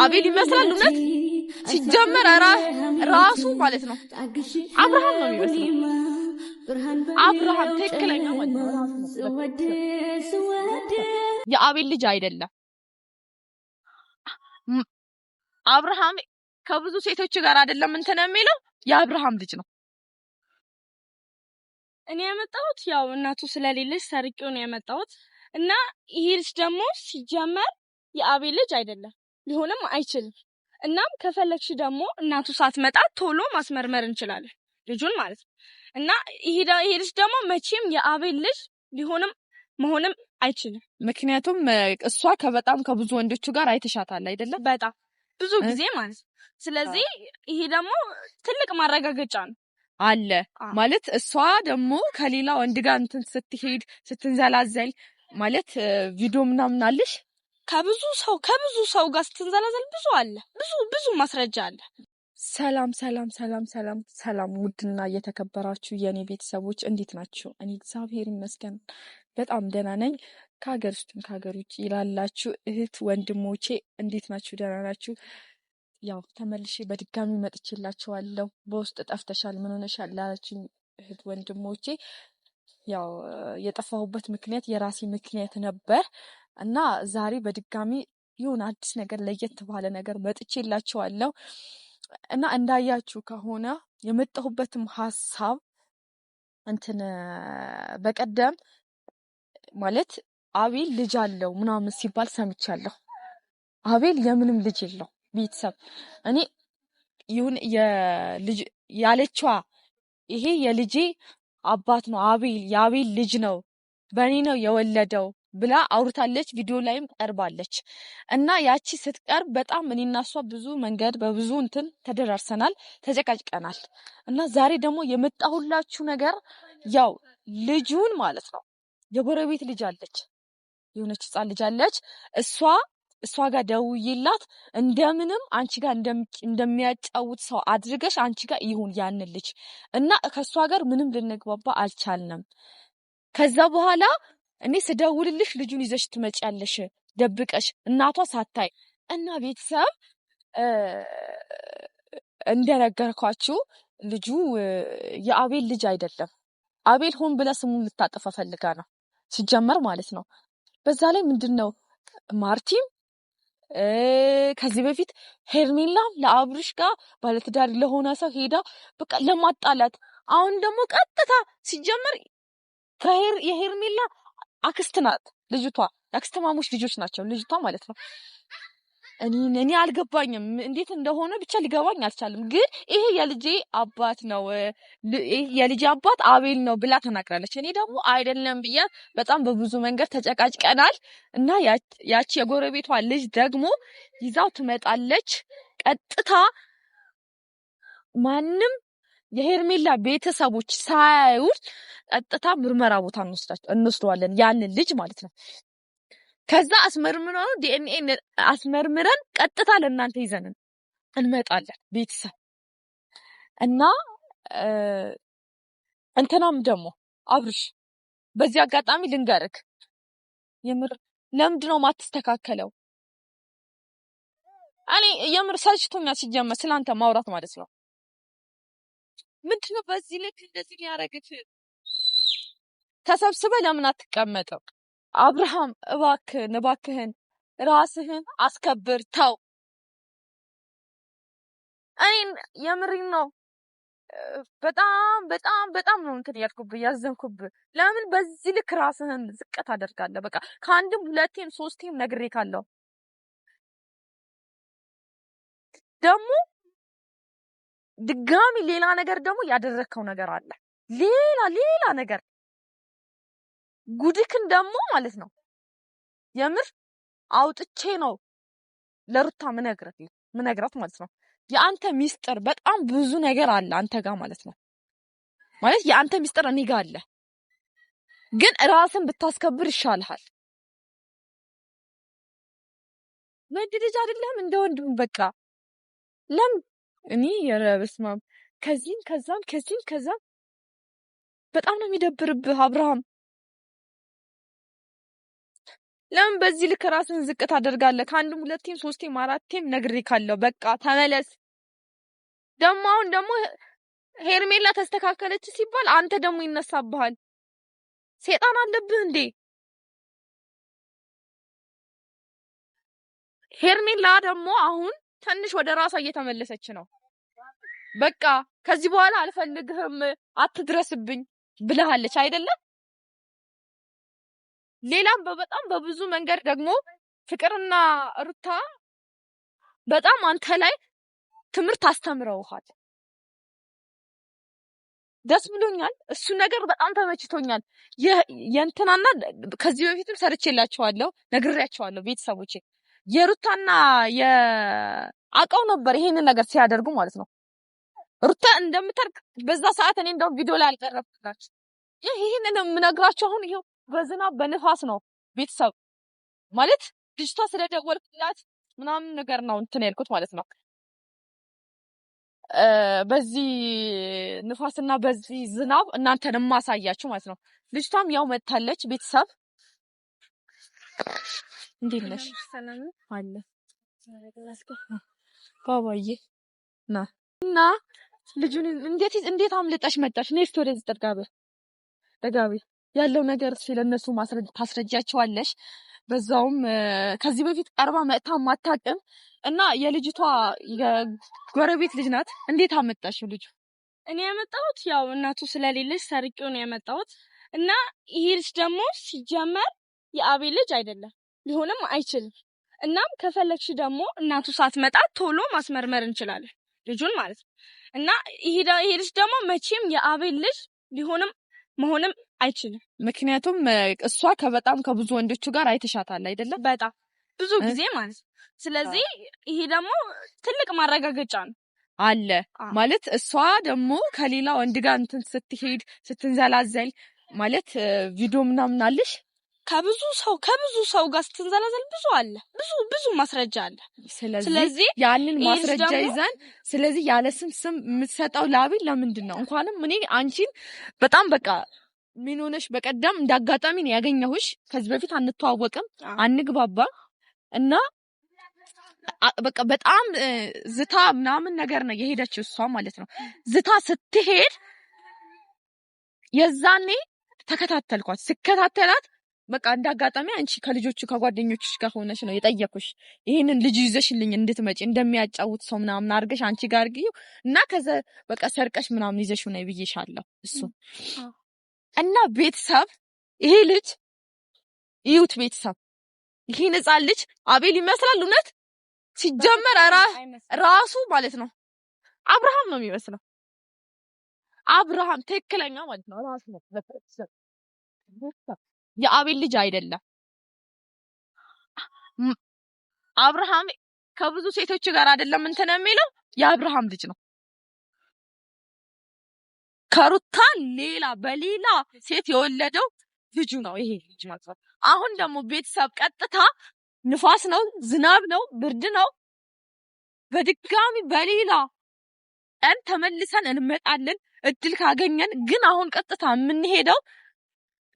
አቤል ይመስላል እውነት ሲጀመር ራሱ ማለት ነው አብርሃም ነው የሚመስለው አብርሃም ትክክለኛ ማለት ነው የአቤል ልጅ አይደለም አብርሃም ከብዙ ሴቶች ጋር አይደለም እንትን የሚለው የአብርሃም ልጅ ነው እኔ ያመጣሁት ያው እናቱ ስለሌለች ሰርቄው ነው ያመጣሁት እና ይሄስ ደግሞ ሲጀመር የአቤል ልጅ አይደለም ሊሆንም አይችልም እናም ከፈለክሽ ደግሞ እናቱ ሳትመጣ ቶሎ ማስመርመር እንችላለን ልጁን ማለት ነው እና ይሄስ ደግሞ መቼም የአቤል ልጅ ሊሆንም መሆንም አይችልም ምክንያቱም እሷ ከበጣም ከብዙ ወንዶች ጋር አይተሻታል አይደለም በጣም ብዙ ጊዜ ማለት ነው ስለዚህ ይሄ ደግሞ ትልቅ ማረጋገጫ ነው አለ ማለት እሷ ደግሞ ከሌላ ወንድ ጋር እንትን ስትሄድ ስትንዘላዘል ማለት ቪዲዮ ምናምን አለሽ ከብዙ ሰው ጋር ስትንዘላዘል ብዙ ማስረጃ አለ ሰላም ውድና እየተከበራችሁ የኔ ቤተሰቦች እንዴት ናችሁ እኔ እግዚአብሔር ይመስገን በጣም ደህና ነኝ ከሀገር ውስጥም ከሀገር ውጭ ይላላችሁ እህት ወንድሞቼ እንዴት ናችሁ ደህና ናችሁ ያው ተመልሼ በድጋሚ መጥቼላችኋለሁ በውስጥ ጠፍተሻል ምን ሆነሻል ላላችሁኝ እህት ወንድሞቼ ያው የጠፋሁበት ምክንያት የራሴ ምክንያት ነበር እና ዛሬ በድጋሚ ይሁን አዲስ ነገር ለየት ባለ ነገር መጥቼላችኋለሁ እና እንዳያችሁ ከሆነ የመጣሁበትም ሐሳብ እንትን በቀደም ማለት አቤል ልጅ አለው ምናምን ሲባል ሰምቻለሁ አቤል የምንም ልጅ የለው ቤተሰብ እኔ ይሁን የልጅ ያለችዋ ይሄ የልጄ አባት ነው የአቤል ልጅ ነው በእኔ ነው የወለደው ብላ አውርታለች ቪዲዮ ላይም ቀርባለች እና ያቺ ስትቀርብ በጣም እኔና እሷ ብዙ መንገድ በብዙ እንትን ተደራርሰናል ተጨቃጭቀናል እና ዛሬ ደግሞ የመጣሁላችሁ ነገር ያው ልጁን ማለት ነው የጎረቤት ልጅ አለች የሆነች ህፃን ልጅ አለች እሷ ጋር ደውዬላት እንደምንም አንቺ ጋር እንደሚያጫውት ሰው አድርገሽ አንቺ ጋር ይሁን ያን ልጅ እና ከሷ ጋር ምንም ልንግባባ አልቻልንም ከዛ በኋላ እኔ ስደውልልሽ ልጁን ይዘሽ ትመጪያለሽ ደብቀሽ እናቷ ሳታይ እና ቤተሰብ እንደነገርኳችሁ ልጁ የአቤል ልጅ አይደለም አቤል ሆን ብላ ስሙን ልታጠፋ ፈልጋ ነው ሲጀመር ማለት ነው በዛ ላይ ምንድነው ማርቲም ከዚህ በፊት ሄርሜላ ለአብርሽ ጋር ባለትዳር ለሆነ ሰው ሄዳ በቃ ለማጣላት አሁን ደግሞ ቀጥታ ሲጀመር የሄርሜላ አክስት ናት ልጅቷ ያክስተማሞች ልጆች ናቸው ልጅቷ ማለት ነው እኔ አልገባኝም እንዴት እንደሆነ ብቻ ሊገባኝ አልቻለም ግን ይሄ የልጄ አባት ነው የልጄ አባት አቤል ነው ብላ ተናግራለች እኔ ደግሞ አይደለም ብያ በጣም በብዙ መንገድ ተጨቃጭቀናል እና ያቺ የጎረቤቷ ልጅ ደግሞ ይዛው ትመጣለች ቀጥታ ማንም የሄርሜላ ቤተሰቦች ሳያዩት ቀጥታ ምርመራ ቦታ እንወስደዋለን ያን ልጅ ማለት ነው ከዛ አስመርምረን ዲኤንኤ አስመርምረን ቀጥታ ለእናንተ ይዘን እንመጣለን ቤተሰብ እና እንተናም ደግሞ አብርሽ በዚህ አጋጣሚ ልንገርክ ለምንድነው ማትስተካከለው እኔ የምር ሰልችቶኛል ሲጀመር ስላንተ ማውራት ማለት ነው ምንድነው በዚህ ልክ እንደዚህ ያረጋግጥ ተሰብስበ ለምን አትቀመጠው አብርሃም እባክህን ራስህን አስከብር ተው አይን የምሪን ነው በጣም ነው እንትን ያዘንኩብ ለምን በዚህ ልክ ራስህን ዝቅት አደርጋለህ በቃ ከአንድም ሁለቴም ሶስቴም ነግሬካለሁ ደግሞ ድጋሚ ሌላ ነገር ደግሞ ያደረከው ነገር አለ ሌላ ነገር ጉድክን ደግሞ ማለት ነው የምር አውጥቼ ነው ለሩታ ምነግራት ማለት ነው የአንተ ሚስጥር በጣም ብዙ ነገር አለ አንተ ጋር ማለት ነው ማለት የአንተ ሚስጥር እኔ ጋር አለ ግን ራስን ብታስከብር ይሻልሃል ወንድ ልጅ አይደለም እንደ ወንድም በቃ እኔ የረበስማም ከዚህም ከዛም በጣም ነው የሚደብርብህ አብርሃም ለምን በዚህ ልክ ራስን ዝቅ ታደርጋለህ? ከአንድም ሁለቴም ሶስቴም አራቴም ነግሬካለሁ። በቃ ተመለስ። አሁን ደግሞ ሄርሜላ ተስተካከለች ሲባል አንተ ደግሞ ይነሳብሃል። ሴጣን አለብህ እንዴ? ሄርሜላ ደግሞ አሁን ትንሽ ወደ ራሷ እየተመለሰች ነው። በቃ ከዚህ በኋላ አልፈልግህም፣ አትድረስብኝ ብለሃለች አይደለም? ሌላም በጣም በብዙ መንገድ ደግሞ ፍቅርና ሩታ በጣም አንተ ላይ ትምህርት አስተምረውሃል። ደስ ብሎኛል። እሱ ነገር በጣም ተመችቶኛል። የእንትናና ከዚህ በፊትም ሰርቼላቸዋለሁ፣ ነግሬያቸዋለሁ ቤተሰቦቼ የሩታና የአቀው ነበር ይሄንን ነገር ሲያደርጉ ማለት ነው። ሩታ እንደምታርቅ በዛ ሰዓት እኔ እንደው ቪዲዮ ላይ አልቀረብኩላችሁ። ይሄንን የምነግራችሁ አሁን ይሄው በዝናብ በንፋስ ነው ቤተሰብ ማለት ልጅቷ ስለደወልኩላት ምናምን ነገር ነው እንትን ያልኩት ማለት ነው። በዚህ ንፋስና በዚህ ዝናብ እናንተን ማሳያችሁ ማለት ነው። ልጅቷም ያው መታለች። ቤተሰብ እንዴት ነሽ? ሰላም አለ ባባዬ ና እና ልጁን እንዴት አምልጠሽ መጣሽ? ነይስ ወደዚህ ጠጋቢ ያለው ነገር ስለነሱ ታስረጃቸዋለሽ። በዛውም ከዚህ በፊት ቀርባ መጥታ ማታውቅም እና የልጅቷ የጎረቤት ልጅ ናት። እንዴት አመጣሽው ልጁ? እኔ ያመጣሁት ያው እናቱ ስለሌለች ሰርቄው ነው ያመጣሁት እና ይሄ ልጅ ደግሞ ሲጀመር የአቤል ልጅ አይደለም፣ ሊሆንም አይችልም። እናም ከፈለግሽ ደግሞ እናቱ ሳትመጣ ቶሎ ማስመርመር እንችላለን ልጁን ማለት ነው። እና ይሄ ልጅ ደግሞ መቼም የአቤል ልጅ ሊሆንም መሆንም አይችልም። ምክንያቱም እሷ በጣም ከብዙ ወንዶቹ ጋር አይተሻታል አይደለም? በጣም ብዙ ጊዜ ማለት ነው። ስለዚህ ይሄ ደግሞ ትልቅ ማረጋገጫ ነው አለ ማለት እሷ ደግሞ ከሌላ ወንድ ጋር እንትን ስትሄድ ስትንዘላዘል ማለት ቪዲዮ ምናምን አለሽ ከብዙ ሰው ጋር ስትንዘላዘል ብዙ አለ፣ ብዙ ማስረጃ አለ። ስለዚህ ያንን ማስረጃ ይዘን ስለዚህ ያለ ስም የምትሰጠው ለአቤል ለምንድን ነው? እንኳንም እኔ አንቺን በጣም በቃ ምን ሆነሽ በቀደም እንዳጋጣሚ ነው ያገኘሁሽ። ከዚህ በፊት አንተዋወቅም፣ አንግባባ እና በቃ በጣም ዝታ ምናምን ነገር ነው የሄደችው እሷ ማለት ነው። ዝታ ስትሄድ የዛኔ ተከታተልኳት። ስከታተላት በቃ እንዳጋጣሚ አንቺ ከልጆቹ ከጓደኞችሽ ጋር ሆነሽ ነው የጠየኩሽ። ይሄንን ልጅ ይዘሽልኝ እንድትመጪ እንደሚያጫውት ሰው ምናምን አድርገሽ አንቺ ጋር ግዩ እና ከዛ በቃ ሰርቀሽ ምናምን ይዘሽው ነው ብዬሻለሁ። እሱ እና ቤተሰብ ይሄ ልጅ ይዩት፣ ቤተሰብ ይሄ ሕፃን ልጅ አቤል ይመስላል እውነት ሲጀመር ራሱ ማለት ነው አብርሃም ነው የሚመስለው። አብርሃም ትክክለኛ ማለት ነው ራሱ ነው የአቤል ልጅ አይደለም። አብርሃም ከብዙ ሴቶች ጋር አይደለም እንትን የሚለው የአብርሃም ልጅ ነው። ከሩታ በሌላ ሴት የወለደው ልጁ ነው ይሄ ልጅ ማለት ነው። አሁን ደግሞ ቤተሰብ ቀጥታ ንፋስ ነው፣ ዝናብ ነው፣ ብርድ ነው። በድጋሚ በሌላ ቀን ተመልሰን እንመጣለን እድል ካገኘን። ግን አሁን ቀጥታ የምንሄደው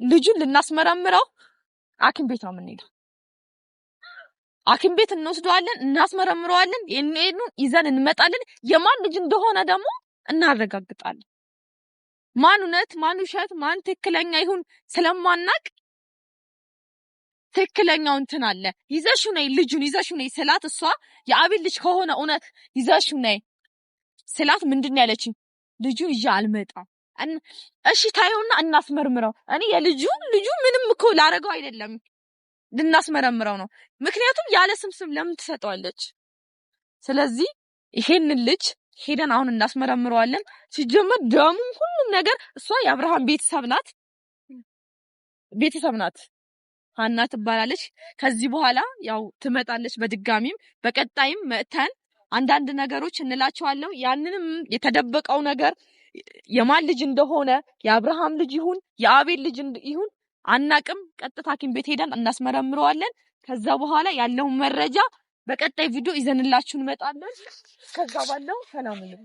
ልጁን ልናስመረምረው ሐኪም ቤት ነው የምንሄደው። ሐኪም ቤት እንወስደዋለን፣ እናስመረምረዋለን፣ ይዘን እንመጣለን። የማን ልጅ እንደሆነ ደግሞ እናረጋግጣለን። ማን እውነት ማን ውሸት ማን ትክክለኛ ይሁን ስለማናቅ ትክክለኛው እንትን አለ። ይዘሽው ነይ ልጁን ይዘሽው ነይ ስላት እሷ የአቤል ልጅ ከሆነ እውነት ይዘሽው ነይ ስላት ምንድን ያለችኝ? ልጁን ይዤ አልመጣም። እሺ ታየውና እናስመርምረው። እኔ ልጁ ምንም እኮ ላረገው አይደለም ልናስመረምረው ነው። ምክንያቱም ያለ ስም ለምን ትሰጠዋለች? ስለዚህ ይሄንን ልጅ ሄደን አሁን እናስመረምረዋለን። ሲጀመር ደሙ ሁሉም ነገር እሷ የአብርሃም ቤተሰብ ናት። ሀና ትባላለች። ከዚህ በኋላ ያው ትመጣለች በድጋሚም በቀጣይም መጥተን አንዳንድ ነገሮች እንላቸዋለሁ። ያንንም የተደበቀው ነገር የማን ልጅ እንደሆነ የአብርሃም ልጅ ይሁን የአቤል ልጅ ይሁን አናቅም። ቀጥታ ሐኪም ቤት ሄደን እናስመረምረዋለን። ከዛ በኋላ ያለውን መረጃ በቀጣይ ቪዲዮ ይዘንላችሁ እንመጣለን። ከዛ ባለው ሰላም ነው።